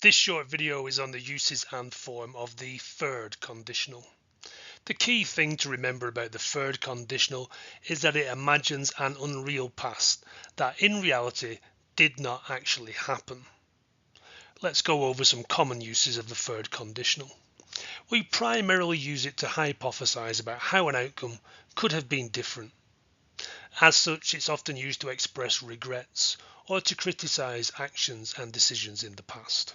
This short video is on the uses and form of the third conditional. The key thing to remember about the third conditional is that it imagines an unreal past that in reality did not actually happen. Let's go over some common uses of the third conditional. We primarily use it to hypothesize about how an outcome could have been different. As such, it's often used to express regrets or to criticize actions and decisions in the past.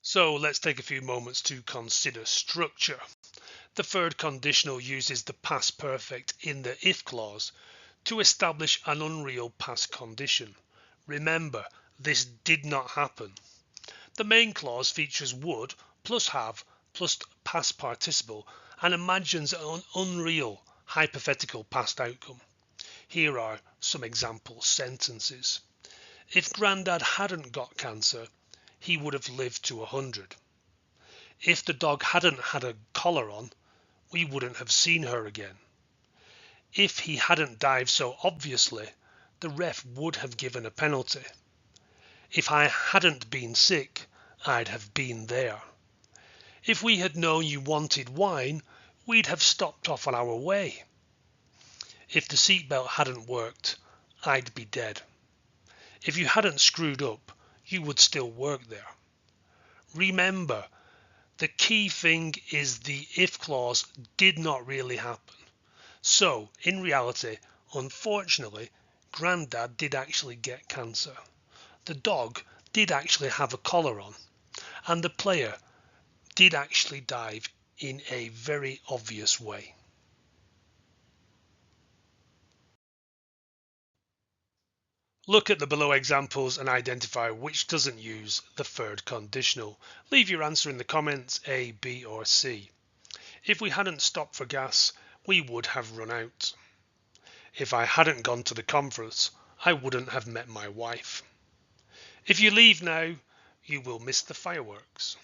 So let's take a few moments to consider structure. The third conditional uses the past perfect in the if clause to establish an unreal past condition. Remember, this did not happen. The main clause features would plus have plus past participle and imagines an unreal hypothetical past outcome. Here are some example sentences. If Grandad hadn't got cancer, he would have lived to 100. If the dog hadn't had a collar on, we wouldn't have seen her again. If he hadn't dived so obviously, the ref would have given a penalty. If I hadn't been sick, I'd have been there. If we had known you wanted wine, we'd have stopped off on our way. If the seatbelt hadn't worked, I'd be dead. If you hadn't screwed up, you would still work there. Remember, the key thing is the if clause did not really happen. So, in reality, unfortunately, Grandad did actually get cancer. The dog did actually have a collar on, and the player did actually dive in a very obvious way. Look at the below examples and identify which doesn't use the third conditional. Leave your answer in the comments A, B or C. If we hadn't stopped for gas, we would have run out. If I hadn't gone to the conference, I wouldn't have met my wife. If you leave now, you will miss the fireworks.